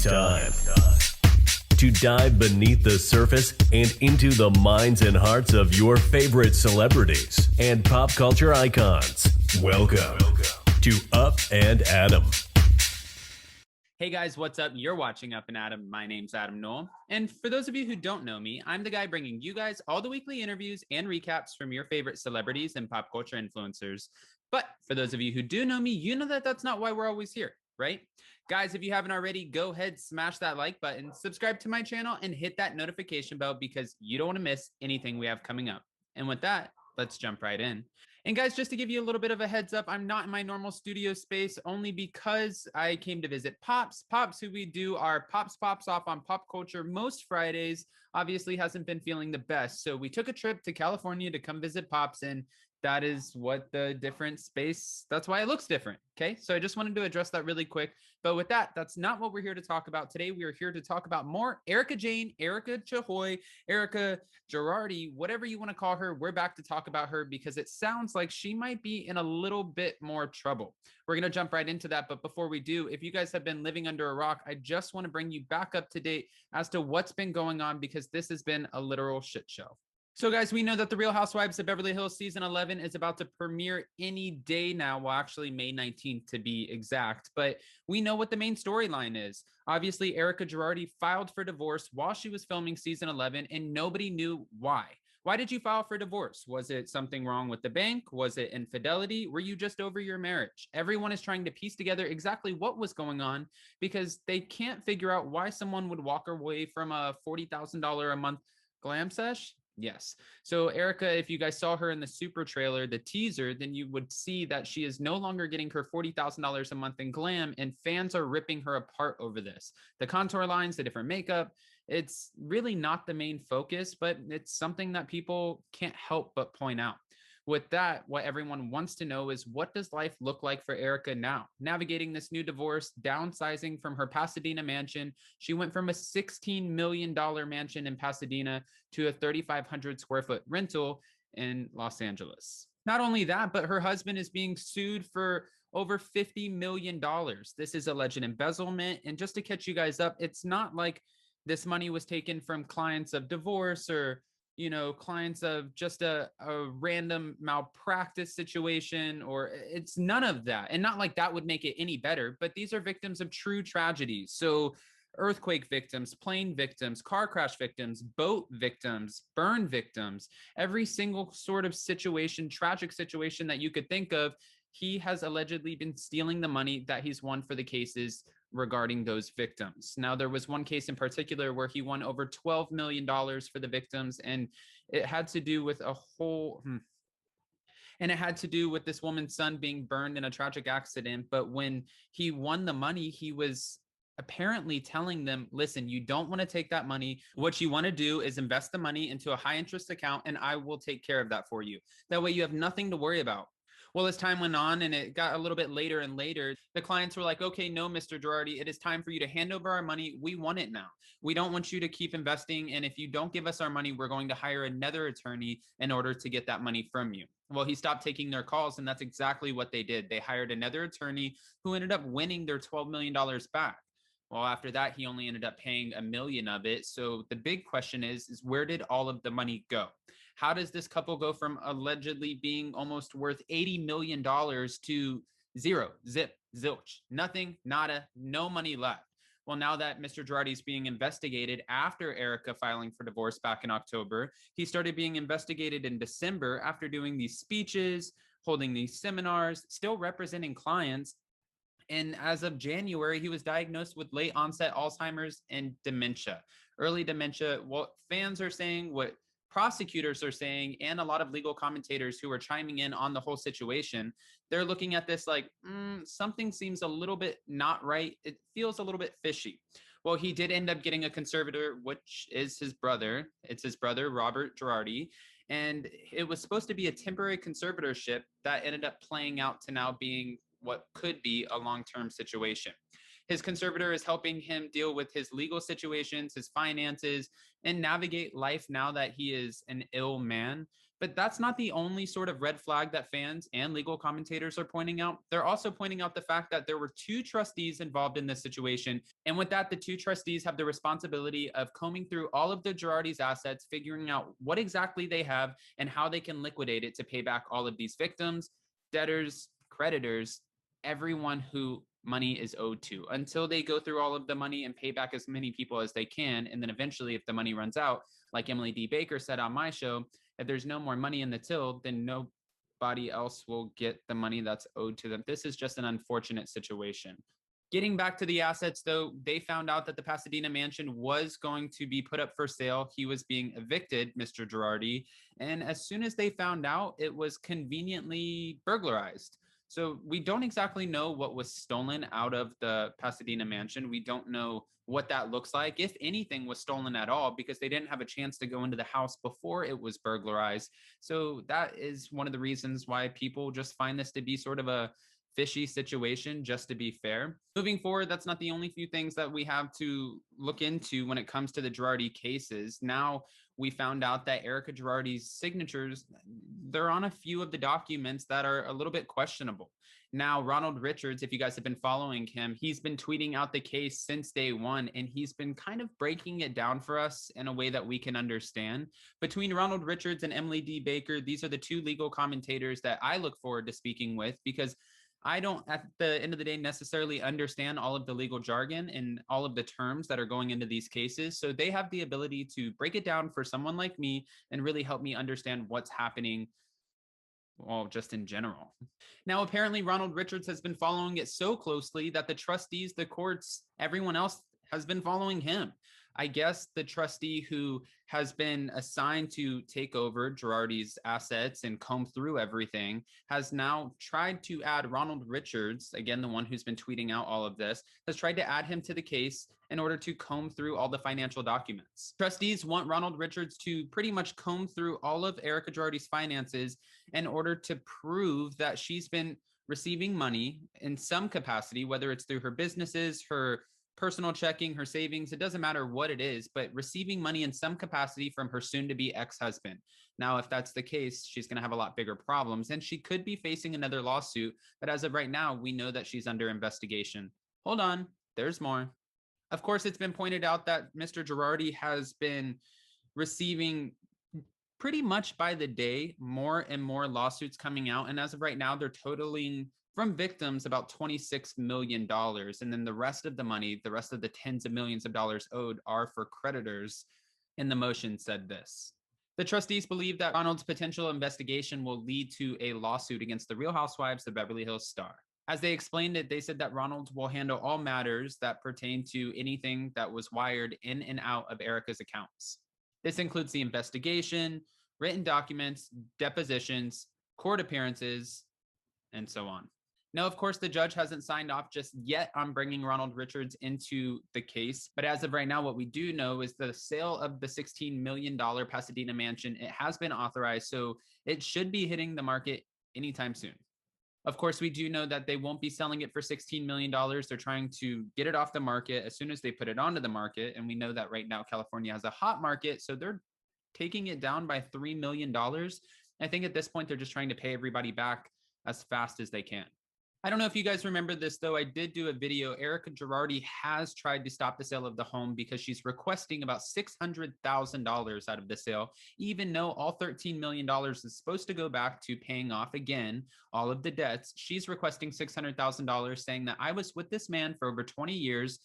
It's time to dive beneath the surface and into the minds and hearts of your favorite celebrities and pop culture icons. Welcome to Up and Adam. Hey guys, what's up? You're watching Up and Adam. My name's Adam Noel. And for those of you who don't know me, I'm the guy bringing you guys all the weekly interviews and recaps from your favorite celebrities and pop culture influencers. But for those of you who do know me, you know that that's not why we're always here, right? Guys, if you haven't already, go ahead, smash that like button, subscribe to my channel, and hit that notification bell because you don't want to miss anything we have coming up. And with that, let's jump right in. And guys, just to give you a little bit of a heads up, I'm not in my normal studio space only because I came to visit Pops. Pops, who we do our Pops Off on pop culture most Fridays, obviously hasn't been feeling the best. So we took a trip to California to come visit Pops, and that is what the different space, that's why it looks different. Okay, so I just wanted to address that really quick. But with that, that's not what we're here to talk about today. We are here to talk about more Erika Jayne, Erika Chahoy, Erika Girardi, whatever you want to call her. We're back to talk about her because it sounds like she might be in a little bit more trouble. We're going to jump right into that. But before we do, if you guys have been living under a rock, I just want to bring you back up to date as to what's been going on because this has been a literal shit show. So guys, we know that the Real Housewives of Beverly Hills season 11 is about to premiere any day now. Well, actually May 19th to be exact, but we know what the main storyline is. Obviously, Erika Girardi filed for divorce while she was filming season 11 and nobody knew why. Why did you file for divorce? Was it something wrong with the bank? Was it infidelity? Were you just over your marriage? Everyone is trying to piece together exactly what was going on because they can't figure out why someone would walk away from a $40,000 a month glam sesh. Yes. So Erika, if you guys saw her in the super trailer, the teaser, then you would see that she is no longer getting her $40,000 a month in glam, and fans are ripping her apart over this. The contour lines, the different makeup, it's really not the main focus, but it's something that people can't help but point out. With that, what everyone wants to know is what does life look like for Erika now? Navigating this new divorce, downsizing from her Pasadena mansion. She went from a $16 million mansion in Pasadena to a 3,500 square foot rental in Los Angeles. Not only that, but her husband is being sued for over $50 million. This is alleged embezzlement. And just to catch you guys up, it's not like this money was taken from clients of divorce or clients of just a random malpractice situation, or it's none of that. And not like that would make it any better, but these are victims of true tragedies. So earthquake victims, plane victims, car crash victims, boat victims, burn victims, every single sort of situation, tragic situation that you could think of. He has allegedly been stealing the money that he's won for the cases regarding those victims. Now, there was one case in particular where he won over $12 million for the victims, and it had to do with and it had to do with this woman's son being burned in a tragic accident. But when he won the money, he was apparently telling them, listen, you don't want to take that money. What you want to do is invest the money into a high interest account, and I will take care of that for you. That way you have nothing to worry about. Well, as time went on and it got a little bit later and later, the clients were like, okay, no, Mr. Girardi, it is time for you to hand over our money. We want it now. We don't want you to keep investing. And if you don't give us our money, we're going to hire another attorney in order to get that money from you. Well, he stopped taking their calls, and that's exactly what they did. They hired another attorney who ended up winning their $12 million back. Well, after that, he only ended up paying $1 million of it. So the big question is where did all of the money go? How does this couple go from allegedly being almost worth $80 million to zero, zip, zilch, nothing, nada, no money left? Well, now that Mr. Girardi is being investigated after Erika filing for divorce back in October, he started being investigated in December after doing these speeches, holding these seminars, still representing clients. And as of January, he was diagnosed with late onset Alzheimer's and dementia, early dementia. What fans are saying, what prosecutors are saying, and a lot of legal commentators who are chiming in on the whole situation, they're looking at this like, something seems a little bit not right. It feels a little bit fishy. Well, he did end up getting a conservator, which is his brother. It's his brother, Robert Girardi. And it was supposed to be a temporary conservatorship that ended up playing out to now being what could be a long-term situation. His conservator is helping him deal with his legal situations, his finances, and navigate life now that he is an ill man. But that's not the only sort of red flag that fans and legal commentators are pointing out. They're also pointing out the fact that there were two trustees involved in this situation. And with that, the two trustees have the responsibility of combing through all of the Girardi's assets, figuring out what exactly they have and how they can liquidate it to pay back all of these victims, debtors, creditors, everyone who money is owed to, until they go through all of the money and pay back as many people as they can. And then eventually, if the money runs out, like Emily D. Baker said on my show, if there's no more money in the till, then nobody else will get the money that's owed to them. This is just an unfortunate situation. Getting back to the assets, though, they found out that the Pasadena mansion was going to be put up for sale. He was being evicted, Mr. Girardi. And as soon as they found out, it was conveniently burglarized. So we don't exactly know what was stolen out of the Pasadena mansion. We don't know what that looks like, if anything was stolen at all, because they didn't have a chance to go into the house before it was burglarized. So that is one of the reasons why people just find this to be sort of a fishy situation, just to be fair. Moving forward, that's not the only few things that we have to look into when it comes to the Girardi cases. Now, we found out that Erika Girardi's signatures, they're on a few of the documents that are a little bit questionable. Now, Ronald Richards, if you guys have been following him, he's been tweeting out the case since day one, and he's been kind of breaking it down for us in a way that we can understand. Between Ronald Richards and Emily D. Baker, these are the two legal commentators that I look forward to speaking with, because I don't, at the end of the day, necessarily understand all of the legal jargon and all of the terms that are going into these cases. So they have the ability to break it down for someone like me and really help me understand what's happening, well, just in general. Now, apparently, Ronald Richards has been following it so closely that the trustees, the courts, everyone else has been following him. I guess the trustee who has been assigned to take over Girardi's assets and comb through everything has now tried to add Ronald Richards, again, the one who's been tweeting out all of this, has tried to add him to the case in order to comb through all the financial documents. Trustees want Ronald Richards to pretty much comb through all of Erika Girardi's finances in order to prove that she's been receiving money in some capacity, whether it's through her businesses, her personal checking, her savings, it doesn't matter what it is, but receiving money in some capacity from her soon-to-be ex-husband. Now, if that's the case, she's going to have a lot bigger problems, and she could be facing another lawsuit. But as of right now, we know that she's under investigation. Hold on, there's more. Of course, it's been pointed out that Mr. Girardi has been receiving pretty much by the day more and more lawsuits coming out. And as of right now, they're totaling from victims about $26 million. And then the rest of the money, the rest of the tens of millions of dollars owed are for creditors. And the motion said this. The trustees believe that Ronald's potential investigation will lead to a lawsuit against the Real Housewives, the Beverly Hills Star. As they explained it, they said that Ronald will handle all matters that pertain to anything that was wired in and out of Erika's accounts. This includes the investigation, written documents, depositions, court appearances, and so on. Now, of course, the judge hasn't signed off just yet on bringing Ronald Richards into the case. But as of right now, what we do know is the sale of the $16 million Pasadena mansion, it has been authorized. So it should be hitting the market anytime soon. Of course, we do know that they won't be selling it for $16 million. They're trying to get it off the market as soon as they put it onto the market. And we know that right now, California has a hot market. So they're taking it down by $3 million. I think at this point, they're just trying to pay everybody back as fast as they can. I don't know if you guys remember this, though. I did do a video. Erika Girardi has tried to stop the sale of the home because she's requesting about $600,000 out of the sale, even though all $13 million is supposed to go back to paying off, again, all of the debts. She's requesting $600,000, saying that I was with this man for over 20 years.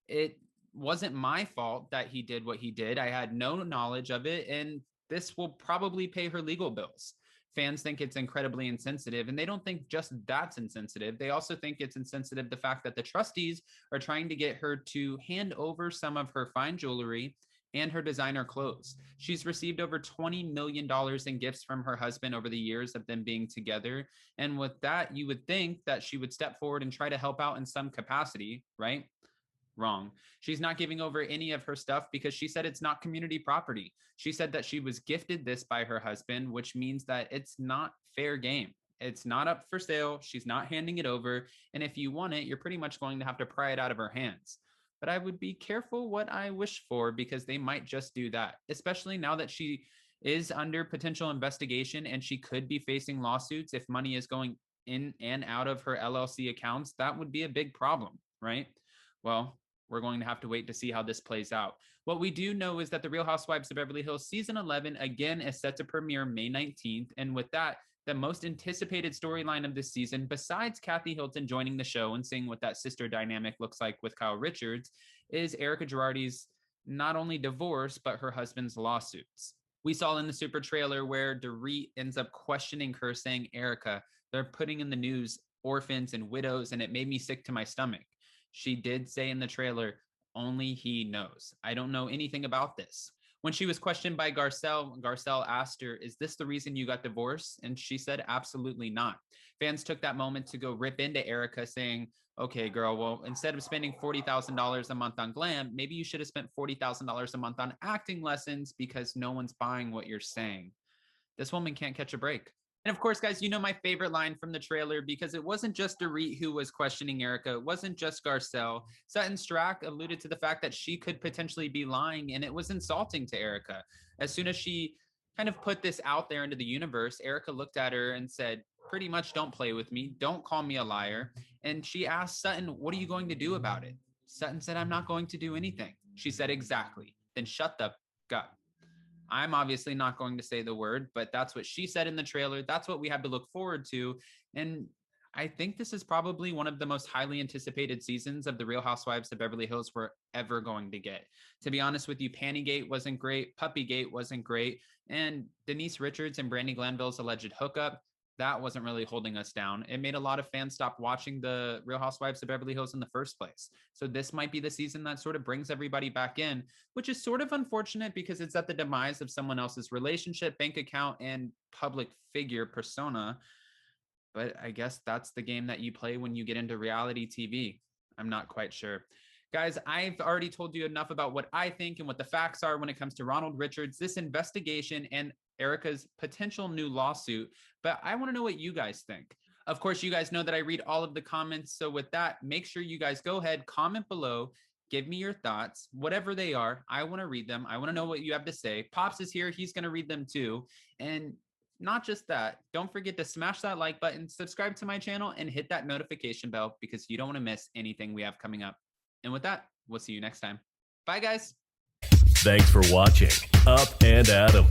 It wasn't my fault that he did what he did. I had no knowledge of it, and this will probably pay her legal bills. Fans think it's incredibly insensitive, and they don't think just that's insensitive. They also think it's insensitive the fact that the trustees are trying to get her to hand over some of her fine jewelry and her designer clothes. She's received over $20 million in gifts from her husband over the years of them being together. And with that, you would think that she would step forward and try to help out in some capacity, right? Wrong. She's not giving over any of her stuff because she said it's not community property. She said that she was gifted this by her husband, which means that it's not fair game. It's not up for sale. She's not handing it over. And if you want it, you're pretty much going to have to pry it out of her hands. But I would be careful what I wish for, because they might just do that, especially now that she is under potential investigation, and she could be facing lawsuits if money is going in and out of her LLC accounts. That would be a big problem, right? Well, we're going to have to wait to see how this plays out. What we do know is that The Real Housewives of Beverly Hills season 11 again is set to premiere May 19th. And with that, the most anticipated storyline of this season, besides Kathy Hilton joining the show and seeing what that sister dynamic looks like with Kyle Richards, is Erika Girardi's not only divorce, but her husband's lawsuits. We saw in the super trailer where Dorit ends up questioning her, saying, Erika, they're putting in the news orphans and widows, and it made me sick to my stomach. She did say in the trailer, only he knows. I don't know anything about this. When she was questioned by Garcelle asked her, is this the reason you got divorced? And she said, absolutely not. Fans took that moment to go rip into Erika, saying, okay, girl, well, instead of spending $40,000 a month on glam, maybe you should have spent $40,000 a month on acting lessons because no one's buying what you're saying. This woman can't catch a break. And of course, guys, you know my favorite line from the trailer, because it wasn't just Dorit who was questioning Erika. It wasn't just Garcelle. Sutton Strack alluded to the fact that she could potentially be lying, and it was insulting to Erika. As soon as she kind of put this out there into the universe, Erika looked at her and said, pretty much, don't play with me. Don't call me a liar. And she asked Sutton, what are you going to do about it? Sutton said, I'm not going to do anything. She said, exactly. Then shut the up. I'm obviously not going to say the word, but that's what she said in the trailer. That's what we have to look forward to. And I think this is probably one of the most highly anticipated seasons of The Real Housewives of Beverly Hills we're ever going to get. To be honest with you, Pantygate wasn't great. Puppygate wasn't great. And Denise Richards and Brandi Glanville's alleged hookup, that wasn't really holding us down. It made a lot of fans stop watching The Real Housewives of Beverly Hills in the first place. So this might be the season that sort of brings everybody back in, which is sort of unfortunate because it's at the demise of someone else's relationship, bank account, and public figure persona. But I guess that's the game that you play when you get into reality TV. I'm not quite sure. Guys, I've already told you enough about what I think and what the facts are when it comes to Ronald Richards, this investigation, and Erika's potential new lawsuit. But I want to know what you guys think. Of course, you guys know that I read all of the comments. So with that, make sure you guys go ahead, comment below, give me your thoughts, whatever they are. I want to read them. I want to know what you have to say. Pops is here. He's going to read them too. And not just that, don't forget to smash that like button, subscribe to my channel, and hit that notification bell because you don't want to miss anything we have coming up. And with that, we'll see you next time. Bye, guys. Thanks for watching Up and Adam.